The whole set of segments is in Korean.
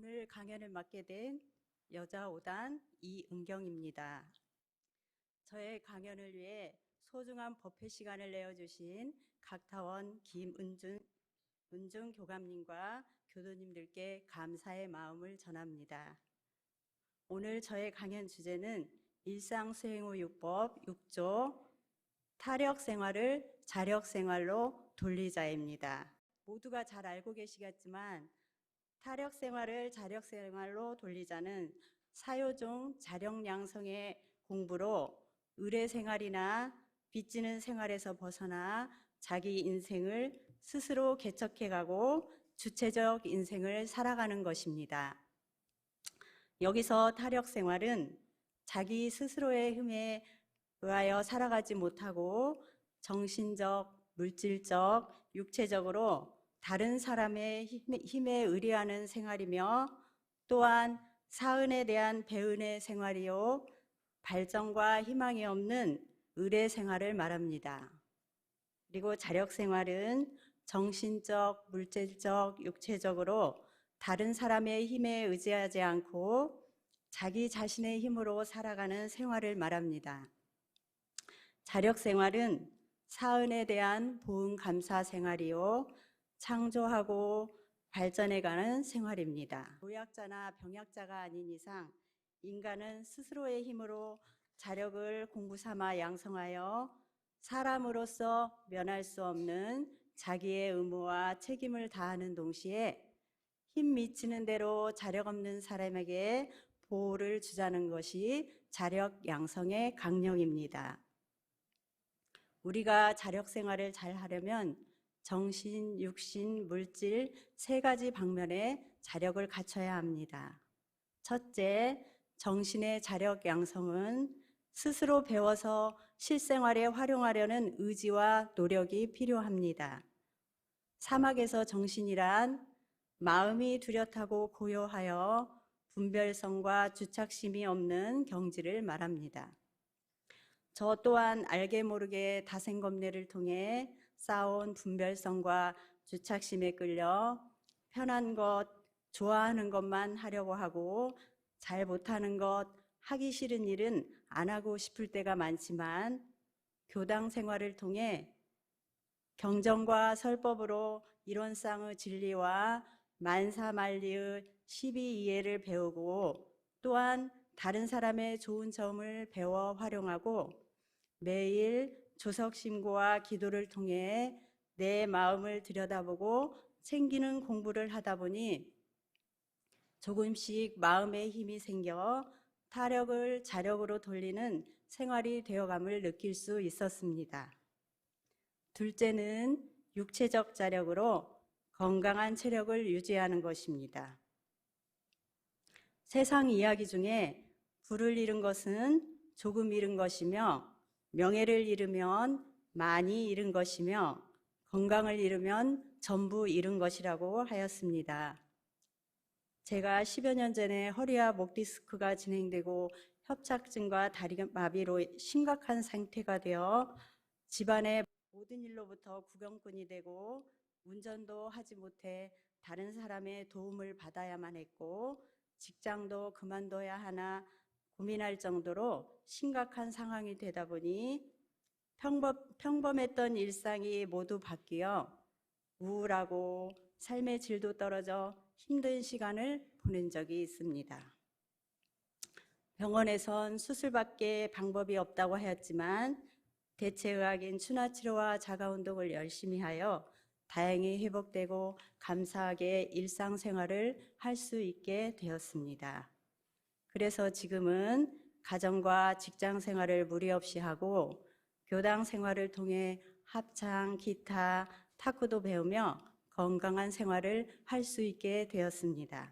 오늘 강연을 맡게 된 여자 5단 이은경입니다. 저의 강연을 위해 소중한 법회 시간을 내어주신 각타원 김은준 교감님과 교도님들께 감사의 마음을 전합니다. 오늘 저의 강연 주제는 일상수행의육법 6조 타력생활을 자력생활로 돌리자입니다. 모두가 잘 알고 계시겠지만 타력생활을 자력생활로 돌리자는 사요종 자력양성의 공부로 의뢰생활이나 빚지는 생활에서 벗어나 자기 인생을 스스로 개척해가고 주체적 인생을 살아가는 것입니다. 여기서 타력생활은 자기 스스로의 힘에 의하여 살아가지 못하고 정신적, 물질적, 육체적으로 다른 사람의 힘에 의뢰하는 생활이며 또한 사은에 대한 배은의 생활이요 발전과 희망이 없는 의뢰 생활을 말합니다. 그리고 자력 생활은 정신적, 물질적, 육체적으로 다른 사람의 힘에 의지하지 않고 자기 자신의 힘으로 살아가는 생활을 말합니다. 자력 생활은 사은에 대한 보응 감사 생활이요 창조하고 발전해가는 생활입니다. 노약자나 병약자가 아닌 이상 인간은 스스로의 힘으로 자력을 공부 삼아 양성하여 사람으로서 면할 수 없는 자기의 의무와 책임을 다하는 동시에 힘 미치는 대로 자력 없는 사람에게 보호를 주자는 것이 자력 양성의 강령입니다. 우리가 자력 생활을 잘 하려면 정신, 육신, 물질 세 가지 방면에 자력을 갖춰야 합니다. 첫째, 정신의 자력 양성은 스스로 배워서 실생활에 활용하려는 의지와 노력이 필요합니다. 사막에서 정신이란 마음이 뚜렷하고 고요하여 분별성과 주착심이 없는 경지를 말합니다. 저 또한 알게 모르게 다생검내를 통해 쌓아온 분별성과 주착심에 끌려 편한 것, 좋아하는 것만 하려고 하고 잘 못하는 것, 하기 싫은 일은 안 하고 싶을 때가 많지만 교당 생활을 통해 경전과 설법으로 이론상의 진리와 만사만리의 십이이해를 배우고 또한 다른 사람의 좋은 점을 배워 활용하고 매일 조석심고와 기도를 통해 내 마음을 들여다보고 챙기는 공부를 하다 보니 조금씩 마음의 힘이 생겨 타력을 자력으로 돌리는 생활이 되어감을 느낄 수 있었습니다. 둘째는 육체적 자력으로 건강한 체력을 유지하는 것입니다. 세상 이야기 중에 부를 잃은 것은 조금 잃은 것이며 명예를 잃으면 많이 잃은 것이며 건강을 잃으면 전부 잃은 것이라고 하였습니다. 제가 10여 년 전에 허리와 목 디스크가 진행되고 협착증과 다리 마비로 심각한 상태가 되어 집안의 모든 일로부터 구경꾼이 되고 운전도 하지 못해 다른 사람의 도움을 받아야만 했고 직장도 그만둬야 하나 고민할 정도로 심각한 상황이 되다 보니 평범했던 일상이 모두 바뀌어 우울하고 삶의 질도 떨어져 힘든 시간을 보낸 적이 있습니다. 병원에선 수술밖에 방법이 없다고 하였지만 대체의학인 추나치료와 자가운동을 열심히 하여 다행히 회복되고 감사하게 일상생활을 할 수 있게 되었습니다. 그래서 지금은 가정과 직장 생활을 무리 없이 하고 교당 생활을 통해 합창, 기타, 탁구도 배우며 건강한 생활을 할 수 있게 되었습니다.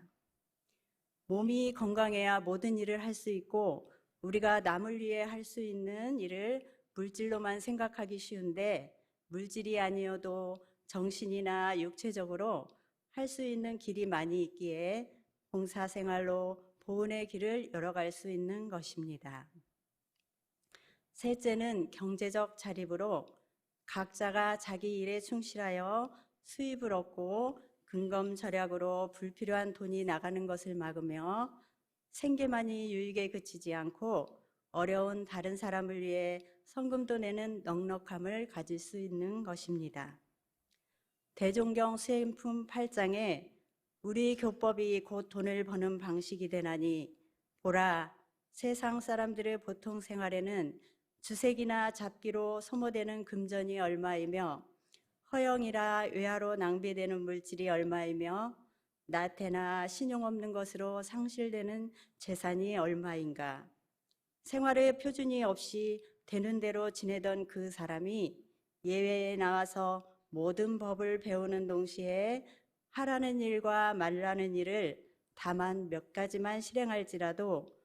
몸이 건강해야 모든 일을 할 수 있고 우리가 남을 위해 할 수 있는 일을 물질로만 생각하기 쉬운데 물질이 아니어도 정신이나 육체적으로 할 수 있는 길이 많이 있기에 봉사생활로 보은의 길을 열어갈 수 있는 것입니다. 셋째는 경제적 자립으로 각자가 자기 일에 충실하여 수입을 얻고 근검절약으로 불필요한 돈이 나가는 것을 막으며 생계만이 유익에 그치지 않고 어려운 다른 사람을 위해 성금도 내는 넉넉함을 가질 수 있는 것입니다. 대종경 수행품 8장에 우리 교법이 곧 돈을 버는 방식이 되나니 보라, 세상 사람들의 보통 생활에는 주색이나 잡기로 소모되는 금전이 얼마이며 허영이라 외화로 낭비되는 물질이 얼마이며 나태나 신용 없는 것으로 상실되는 재산이 얼마인가. 생활의 표준이 없이 되는 대로 지내던 그 사람이 예외에 나와서 모든 법을 배우는 동시에 하라는 일과 말라는 일을 다만 몇 가지만 실행할지라도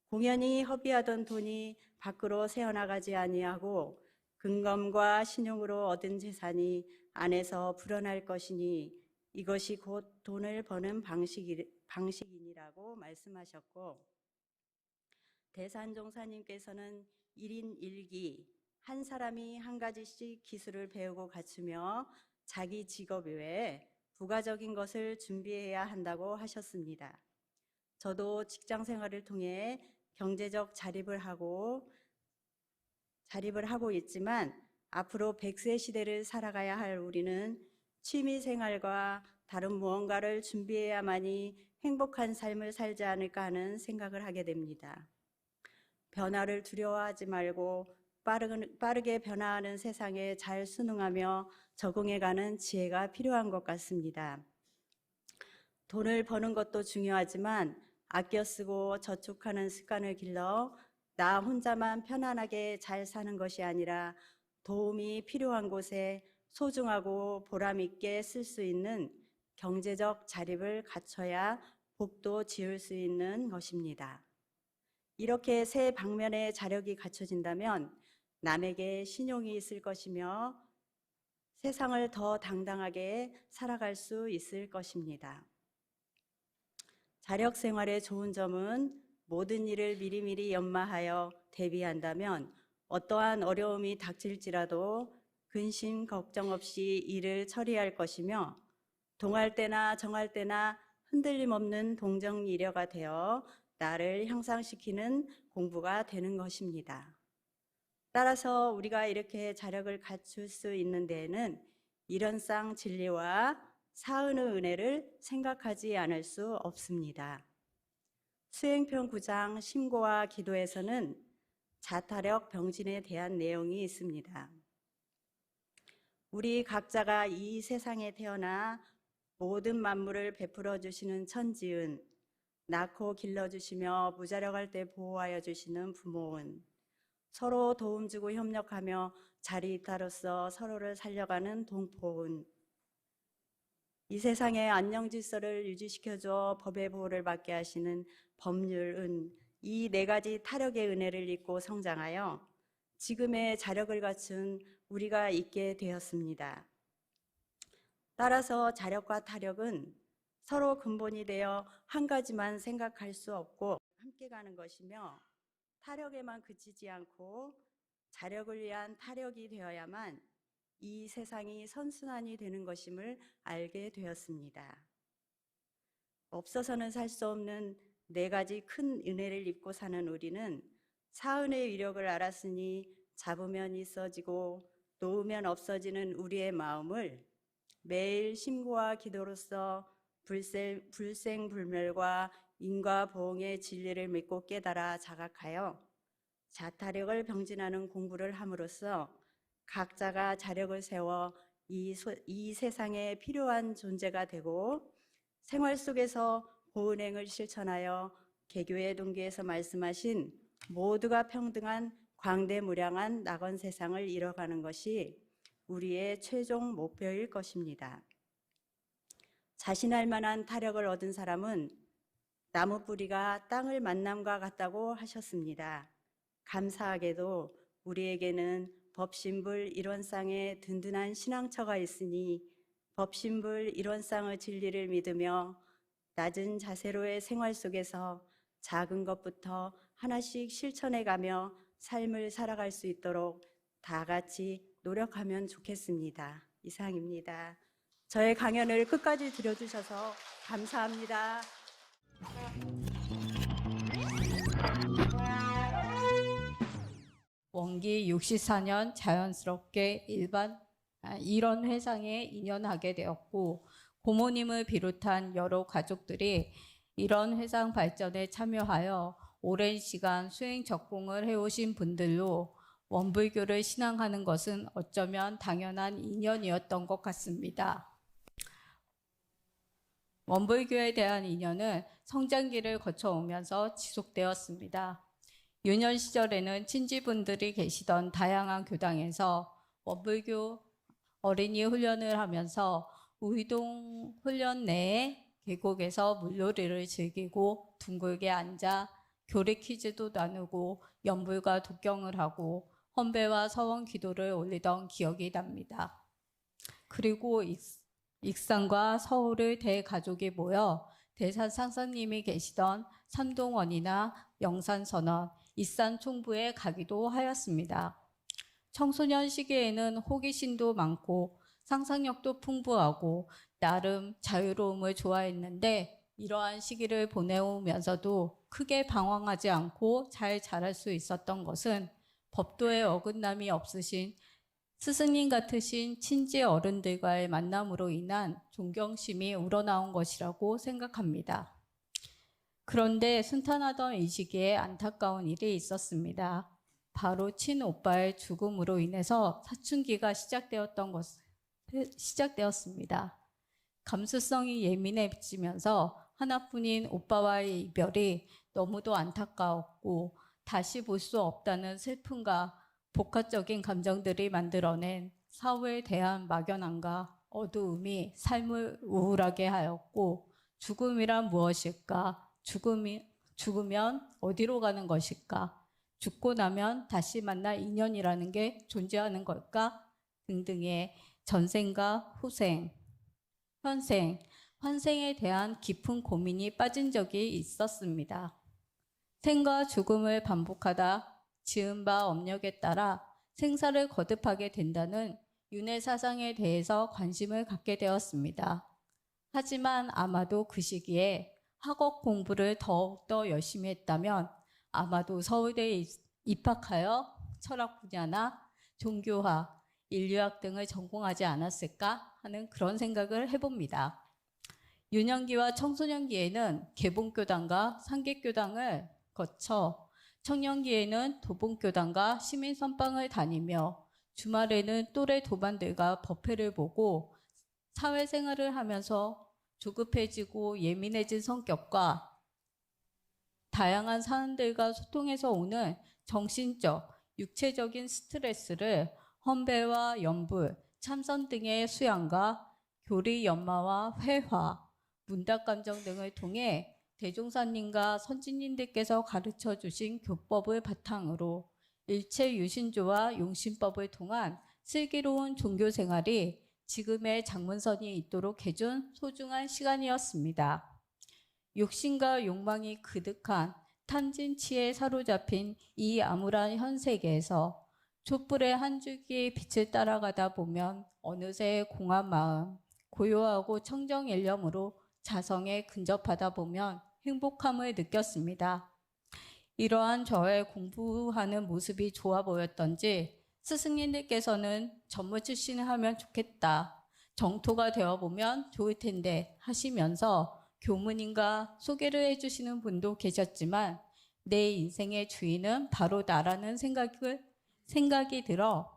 공연히 허비하던 돈이 밖으로 새어나가지 아니하고 근검과 신용으로 얻은 재산이 안에서 불어날 것이니 이것이 곧 돈을 버는 방식이니라고 말씀하셨고, 대산종사님께서는 1인 1기, 한 사람이 한 가지씩 기술을 배우고 갖추며 자기 직업 외에 부가적인 것을 준비해야 한다고 하셨습니다. 저도 직장 생활을 통해 경제적 자립을 하고 있지만 앞으로 100세 시대를 살아가야 할 우리는 취미 생활과 다른 무언가를 준비해야만이 행복한 삶을 살지 않을까 하는 생각을 하게 됩니다. 변화를 두려워하지 말고 빠르게 변화하는 세상에 잘 순응하며 적응해가는 지혜가 필요한 것 같습니다. 돈을 버는 것도 중요하지만 아껴 쓰고 저축하는 습관을 길러 나 혼자만 편안하게 잘 사는 것이 아니라 도움이 필요한 곳에 소중하고 보람 있게 쓸 수 있는 경제적 자립을 갖춰야 복도 지을 수 있는 것입니다. 이렇게 세 방면의 자력이 갖춰진다면 남에게 신용이 있을 것이며 세상을 더 당당하게 살아갈 수 있을 것입니다. 자력 생활의 좋은 점은 모든 일을 미리미리 연마하여 대비한다면 어떠한 어려움이 닥칠지라도 근심 걱정 없이 일을 처리할 것이며 동할 때나 정할 때나 흔들림 없는 동정이려가 되어 나를 향상시키는 공부가 되는 것입니다. 따라서 우리가 이렇게 자력을 갖출 수 있는 데에는 일원상 진리와 사은의 은혜를 생각하지 않을 수 없습니다. 수행편 9장 심고와 기도에서는 자타력 병진에 대한 내용이 있습니다. 우리 각자가 이 세상에 태어나 모든 만물을 베풀어 주시는 천지은, 낳고 길러주시며 무자력할 때 보호하여 주시는 부모은, 서로 도움주고 협력하며 자리이타로서 서로를 살려가는 동포은, 이 세상의 안녕 질서를 유지시켜줘 법의 보호를 받게 하시는 법률은, 이 네 가지 타력의 은혜를 입고 성장하여 지금의 자력을 갖춘 우리가 있게 되었습니다. 따라서 자력과 타력은 서로 근본이 되어 한 가지만 생각할 수 없고 함께 가는 것이며 타력에만 그치지 않고 자력을 위한 타력이 되어야만 이 세상이 선순환이 되는 것임을 알게 되었습니다. 없어서는 살 수 없는 네 가지 큰 은혜를 입고 사는 우리는 사은의 위력을 알았으니 잡으면 있어지고 놓으면 없어지는 우리의 마음을 매일 심고와 기도로서 불생불멸과 인과보응의 진리를 믿고 깨달아 자각하여 자타력을 병진하는 공부를 함으로써 각자가 자력을 세워 이 세상에 필요한 존재가 되고 생활 속에서 보은행을 실천하여 개교의 동기에서 말씀하신 모두가 평등한 광대무량한 낙원 세상을 이뤄가는 것이 우리의 최종 목표일 것입니다. 자신할 만한 타력을 얻은 사람은 나무 뿌리가 땅을 만남과 같다고 하셨습니다. 감사하게도 우리에게는 법신불 일원상의 든든한 신앙처가 있으니 법신불 일원상의 진리를 믿으며 낮은 자세로의 생활 속에서 작은 것부터 하나씩 실천해가며 삶을 살아갈 수 있도록 다 같이 노력하면 좋겠습니다. 이상입니다. 저의 강연을 끝까지 들어주셔서 감사합니다. 원기 64년 자연스럽게 이런 회상에 인연하게 되었고, 고모님을 비롯한 여러 가족들이 이런 회상 발전에 참여하여 오랜 시간 수행 적공을 해오신 분들로 원불교를 신앙하는 것은 어쩌면 당연한 인연이었던 것 같습니다. 원불교에 대한 인연은 성장기를 거쳐오면서 지속되었습니다. 유년 시절에는 친지분들이 계시던 다양한 교당에서 원불교 어린이 훈련을 하면서 우이동 훈련 내에 계곡에서 물놀이를 즐기고 둥글게 앉아 교리 퀴즈도 나누고 연불과 독경을 하고 헌배와 서원 기도를 올리던 기억이 납니다. 그리고 익산과 서울의 대가족이 모여 대산 상사님이 계시던 삼동원이나 영산선원, 익산 총부에 가기도 하였습니다. 청소년 시기에는 호기심도 많고 상상력도 풍부하고 나름 자유로움을 좋아했는데, 이러한 시기를 보내오면서도 크게 방황하지 않고 잘 자랄 수 있었던 것은 법도에 어긋남이 없으신 스승님 같으신 친지 어른들과의 만남으로 인한 존경심이 우러나온 것이라고 생각합니다. 그런데 순탄하던 이 시기에 안타까운 일이 있었습니다. 바로 친오빠의 죽음으로 인해서 사춘기가 시작되었습니다. 감수성이 예민해지면서 하나뿐인 오빠와의 이별이 너무도 안타까웠고, 다시 볼 수 없다는 슬픔과 복합적인 감정들이 만들어낸 사후에 대한 막연함과 어두움이 삶을 우울하게 하였고, 죽음이란 무엇일까? 죽으면 어디로 가는 것일까? 죽고 나면 다시 만날 인연이라는 게 존재하는 걸까? 등등의 전생과 후생, 현생, 환생에 대한 깊은 고민이 빠진 적이 있었습니다. 생과 죽음을 반복하다 지은 바 업력에 따라 생사를 거듭하게 된다는 윤회 사상에 대해서 관심을 갖게 되었습니다. 하지만 아마도 그 시기에 학업 공부를 더욱더 열심히 했다면 아마도 서울대에 입학하여 철학 분야나 종교학, 인류학 등을 전공하지 않았을까 하는 그런 생각을 해봅니다. 유년기와 청소년기에는 개봉교당과 상객교당을 거쳐 청년기에는 도봉교당과 시민선방을 다니며 주말에는 또래 도반들과 법회를 보고 사회생활을 하면서 조급해지고 예민해진 성격과 다양한 사람들과 소통해서 오는 정신적, 육체적인 스트레스를 헌배와 연불, 참선 등의 수양과 교리 연마와 회화, 문답감정 등을 통해 대종사님과 선진님들께서 가르쳐 주신 교법을 바탕으로 일체유신조와 용신법을 통한 슬기로운 종교생활이 지금의 장문선이 있도록 해준 소중한 시간이었습니다. 욕심과 욕망이 그득한 탐진치에 사로잡힌 이 암울한 현세계에서 촛불의 한 줄기의 빛을 따라가다 보면 어느새 공한 마음, 고요하고 청정일념으로 자성에 근접하다 보면 행복함을 느꼈습니다. 이러한 저의 공부하는 모습이 좋아 보였던지 스승님들께서는 전무 출신을 하면 좋겠다, 정토가 되어보면 좋을 텐데 하시면서 교무님과 소개를 해주시는 분도 계셨지만 내 인생의 주인은 바로 나라는 생각이 들어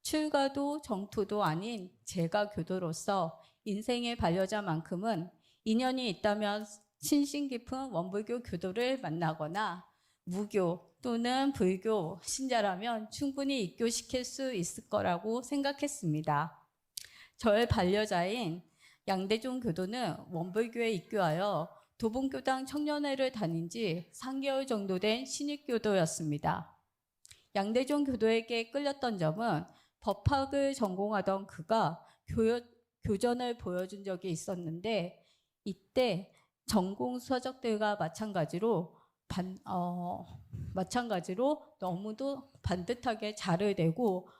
출가도 정토도 아닌 제가 교도로서 인생의 반려자만큼은 인연이 있다면 신신 깊은 원불교 교도를 만나거나 무교 또는 불교 신자라면 충분히 입교시킬 수 있을 거라고 생각했습니다. 저의 반려자인 양대종 교도는 원불교에 입교하여 도봉교당 청년회를 다닌 지 3개월 정도 된 신입교도였습니다. 양대종 교도에게 끌렸던 점은 법학을 전공하던 그가 교전을 보여준 적이 있었는데, 이때 전공 서적들과 마찬가지로 너무도 반듯하게 잘을 내고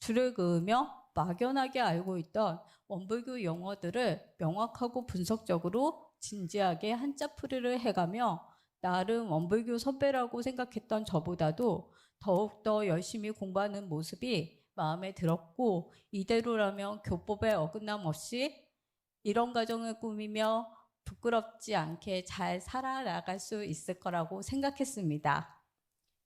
줄을 그으며 막연하게 알고 있던 원불교 용어들을 명확하고 분석적으로 진지하게 한자풀이를 해가며 나름 원불교 선배라고 생각했던 저보다도 더욱더 열심히 공부하는 모습이 마음에 들었고, 이대로라면 교법에 어긋남 없이 이런 가정을 꾸미며 부끄럽지 않게 잘 살아나갈 수 있을 거라고 생각했습니다.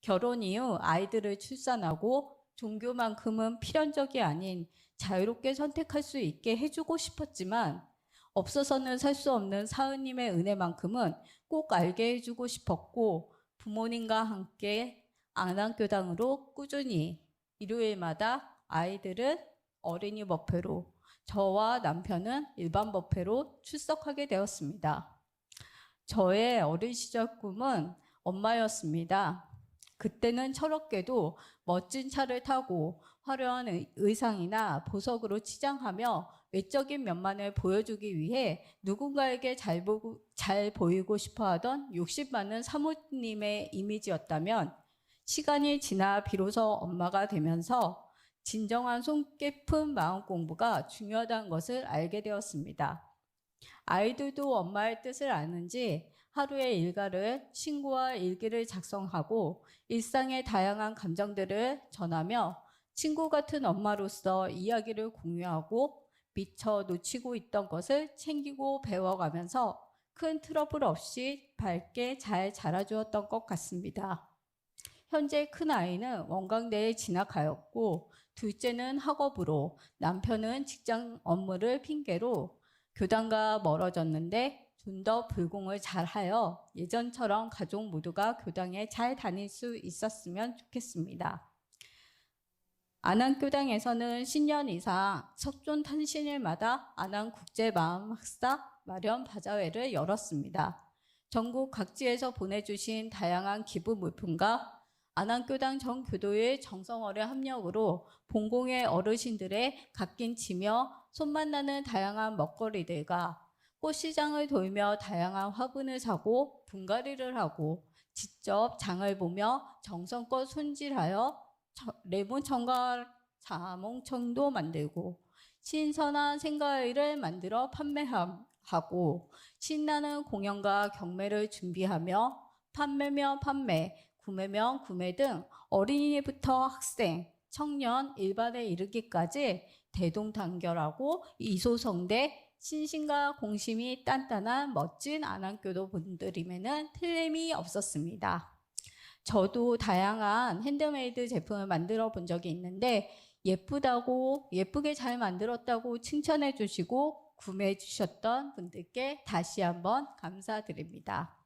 결혼 이후 아이들을 출산하고 종교만큼은 필연적이 아닌 자유롭게 선택할 수 있게 해주고 싶었지만, 없어서는 살 수 없는 사은님의 은혜만큼은 꼭 알게 해주고 싶었고, 부모님과 함께 안암교당으로 꾸준히 일요일마다 아이들은 어린이 법회로, 저와 남편은 일반 법회로 출석하게 되었습니다. 저의 어린 시절 꿈은 엄마였습니다. 그때는 철없게도 멋진 차를 타고 화려한 의상이나 보석으로 치장하며 외적인 면만을 보여주기 위해 누군가에게 잘 보이고 싶어하던 욕심 많은 사모님의 이미지였다면, 시간이 지나 비로소 엄마가 되면서 진정한 손 깊은 마음 공부가 중요하다는 것을 알게 되었습니다. 아이들도 엄마의 뜻을 아는지 하루의 일과를 친구와 일기를 작성하고 일상의 다양한 감정들을 전하며 친구 같은 엄마로서 이야기를 공유하고 미처 놓치고 있던 것을 챙기고 배워가면서 큰 트러블 없이 밝게 잘 자라주었던 것 같습니다. 현재 큰아이는 원광대에 진학하였고, 둘째는 학업으로, 남편은 직장 업무를 핑계로 교단과 멀어졌는데 좀 더 불공을 잘하여 예전처럼 가족 모두가 교당에 잘 다닐 수 있었으면 좋겠습니다. 안암교당에서는 신년 이상 석존 탄신일마다 안암국제마음학사 마련 바자회를 열었습니다. 전국 각지에서 보내주신 다양한 기부 물품과 안암교당 전 교도의 정성어의 합력으로 본공의 어르신들의 갓긴 치며 손만 나는 다양한 먹거리들과 꽃시장을 돌며 다양한 화분을 사고 분갈이를 하고 직접 장을 보며 정성껏 손질하여 레몬청과 자몽청도 만들고 신선한 생과일을 만들어 판매하고 신나는 공연과 경매를 준비하며 판매면 판매, 구매면 구매 등 어린이부터 학생, 청년, 일반에 이르기까지 대동단결하고 이소성대, 신심과 공심이 단단한 멋진 안암교도 분들임에는 틀림이 없었습니다. 저도 다양한 핸드메이드 제품을 만들어 본 적이 있는데 예쁘게 잘 만들었다고 칭찬해 주시고 구매해 주셨던 분들께 다시 한번 감사드립니다.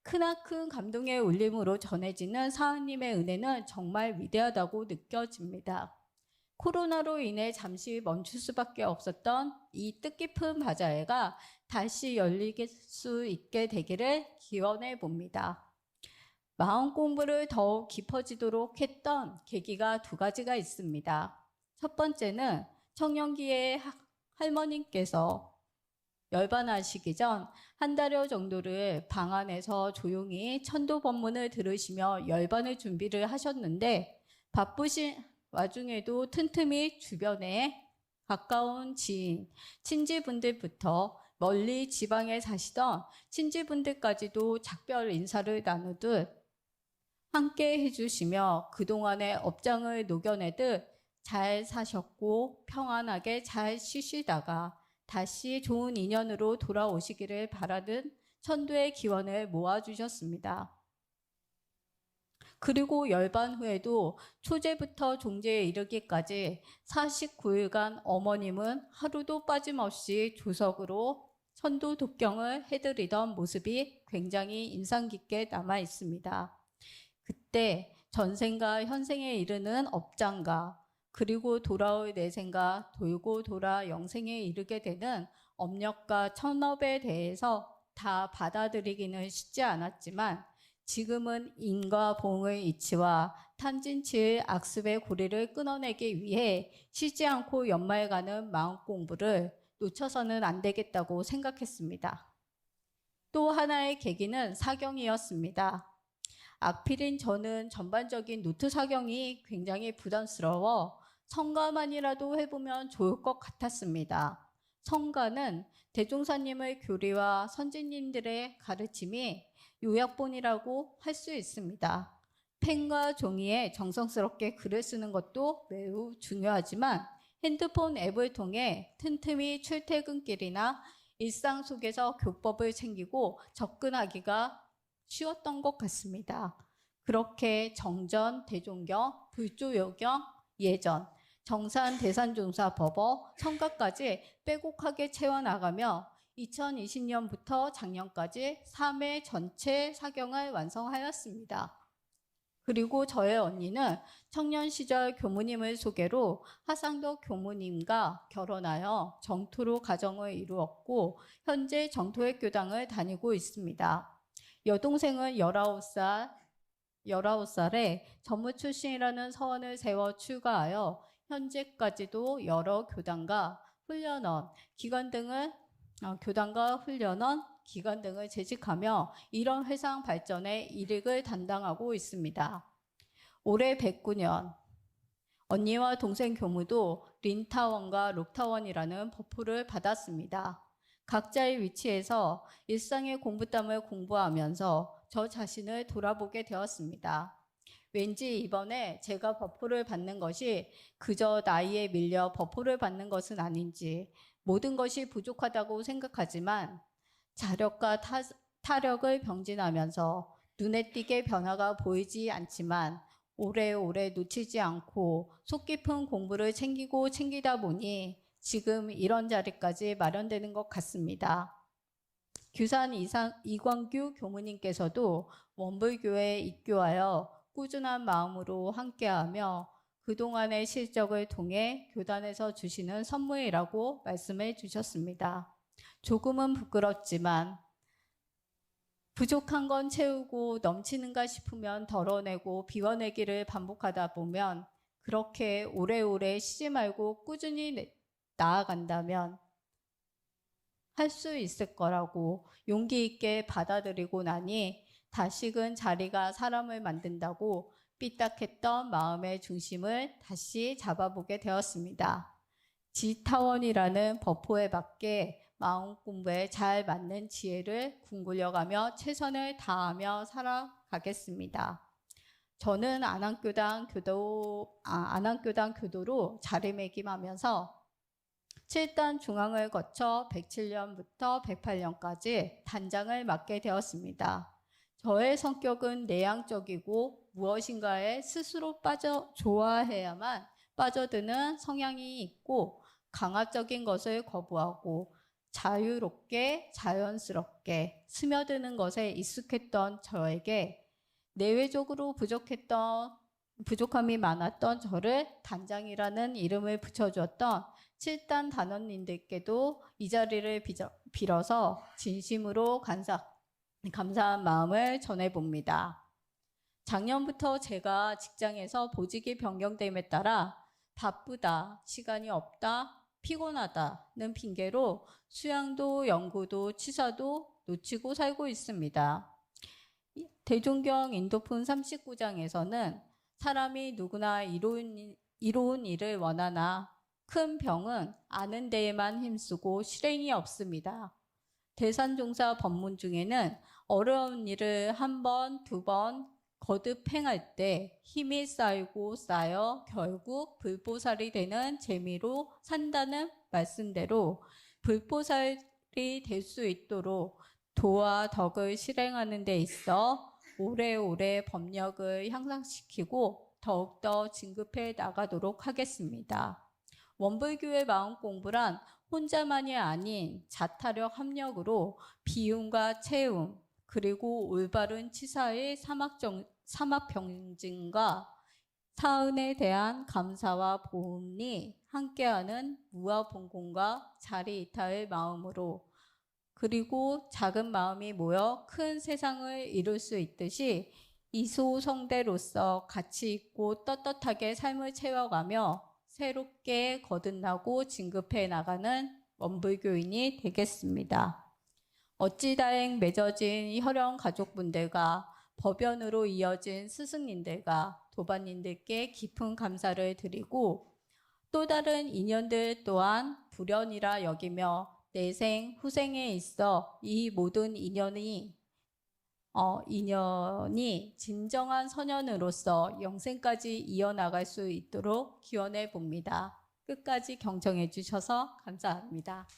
크나큰 감동의 울림으로 전해지는 사은님의 은혜는 정말 위대하다고 느껴집니다. 코로나로 인해 잠시 멈출 수밖에 없었던 이 뜻깊은 바자회가 다시 열릴 수 있게 되기를 기원해 봅니다. 마음 공부를 더욱 깊어지도록 했던 계기가 두 가지가 있습니다. 첫 번째는 청년기에 할머님께서 열반하시기 전 한 달여 정도를 방 안에서 조용히 천도 법문을 들으시며 열반의 준비를 하셨는데, 바쁘신 와중에도 틈틈이 주변에 가까운 지인, 친지분들부터 멀리 지방에 사시던 친지분들까지도 작별 인사를 나누듯 함께 해주시며 그동안의 업장을 녹여내듯 잘 사셨고 평안하게 잘 쉬시다가 다시 좋은 인연으로 돌아오시기를 바라는 천도의 기원을 모아주셨습니다. 그리고 열반 후에도 초제부터 종제에 이르기까지 49일간 어머님은 하루도 빠짐없이 조석으로 천도 독경을 해드리던 모습이 굉장히 인상 깊게 남아 있습니다. 그때 전생과 현생에 이르는 업장과 그리고 돌아올 내생과 돌고 돌아 영생에 이르게 되는 업력과 천업에 대해서 다 받아들이기는 쉽지 않았지만, 지금은 인과 봉의 이치와 탐진치의 악습의 고리를 끊어내기 위해 쉬지 않고 연마해가는 마음 공부를 놓쳐서는 안 되겠다고 생각했습니다. 또 하나의 계기는 사경이었습니다. 악필인 저는 전반적인 노트 사경이 굉장히 부담스러워 성가만이라도 해보면 좋을 것 같았습니다. 성가는 대종사님의 교리와 선지님들의 가르침이 요약본이라고 할 수 있습니다. 펜과 종이에 정성스럽게 글을 쓰는 것도 매우 중요하지만 핸드폰 앱을 통해 틈틈이 출퇴근길이나 일상 속에서 교법을 챙기고 접근하기가 쉬웠던 것 같습니다. 그렇게 정전, 대종경, 불조여경, 예전, 정산, 대산종사, 법어, 성가까지 빼곡하게 채워나가며 2020년부터 작년까지 3회 전체 사경을 완성하였습니다. 그리고 저의 언니는 청년 시절 교무님을 소개로 하상덕 교무님과 결혼하여 정토로 가정을 이루었고 현재 정토회 교당을 다니고 있습니다. 여동생은 19살에 전무 출신이라는 서원을 세워 출가하여 현재까지도 여러 교단과 훈련원, 기관 등을 재직하며 이런 회상 발전에 일익을 담당하고 있습니다. 올해 109년 언니와 동생 교무도 린타원과 록타원이라는 버프를 받았습니다. 각자의 위치에서 일상의 공부담을 공부하면서 저 자신을 돌아보게 되었습니다. 왠지 이번에 제가 버프를 받는 것이 그저 나이에 밀려 버프를 받는 것은 아닌지 모든 것이 부족하다고 생각하지만 자력과 타력을 병진하면서 눈에 띄게 변화가 보이지 않지만 오래오래 놓치지 않고 속 깊은 공부를 챙기다 보니 지금 이런 자리까지 마련되는 것 같습니다. 규산 이광규 교무님께서도 원불교회에 입교하여 꾸준한 마음으로 함께하며 그동안의 실적을 통해 교단에서 주시는 선물이라고 말씀해 주셨습니다. 조금은 부끄럽지만 부족한 건 채우고 넘치는가 싶으면 덜어내고 비워내기를 반복하다 보면 그렇게 오래오래 쉬지 말고 꾸준히 나아간다면 할 수 있을 거라고 용기 있게 받아들이고 나니 다시금 자리가 사람을 만든다고 삐딱했던 마음의 중심을 다시 잡아보게 되었습니다. 지타원이라는 버포에 맞게 마음 공부에 잘 맞는 지혜를 궁굴려가며 최선을 다하며 살아가겠습니다. 저는 안암교당 교도로 자리매김하면서 7단 중앙을 거쳐 107년부터 108년까지 단장을 맡게 되었습니다. 저의 성격은 내향적이고 무엇인가에 스스로 좋아해야만 빠져드는 성향이 있고 강압적인 것을 거부하고 자유롭게 자연스럽게 스며드는 것에 익숙했던 저에게 내외적으로 부족함이 많았던 저를 단장이라는 이름을 붙여주었던 7단 단원님들께도 이 자리를 빌어서 진심으로 감사한 마음을 전해봅니다. 작년부터 제가 직장에서 보직이 변경됨에 따라 바쁘다, 시간이 없다, 피곤하다는 핑계로 수양도 연구도 치사도 놓치고 살고 있습니다. 대종경 인도품 39장에서는 사람이 누구나 이로운 일을 원하나 큰 병은 아는 데에만 힘쓰고 실행이 없습니다. 대산종사 법문 중에는 어려운 일을 한 번, 두 번 거듭 행할 때 힘이 쌓여 결국 불보살이 되는 재미로 산다는 말씀대로 불보살이 될 수 있도록 도와 덕을 실행하는 데 있어 오래오래 법력을 향상시키고 더욱더 진급해 나가도록 하겠습니다. 원불교의 마음 공부란 혼자만이 아닌 자타력 합력으로 비움과 채움 그리고 올바른 치사의 사막병진과 사은에 대한 감사와 보험이 함께하는 무아봉공과 자리이타의 마음으로 그리고 작은 마음이 모여 큰 세상을 이룰 수 있듯이 이소성대로서 가치 있고 떳떳하게 삶을 채워가며 새롭게 거듭나고 진급해 나가는 원불교인이 되겠습니다. 어찌 다행 맺어진 혈연 가족분들과 법연으로 이어진 스승님들과 도반님들께 깊은 감사를 드리고 또 다른 인연들 또한 불연이라 여기며 내생, 후생에 있어 이 모든 인연이 진정한 선연으로서 영생까지 이어나갈 수 있도록 기원해 봅니다. 끝까지 경청해 주셔서 감사합니다.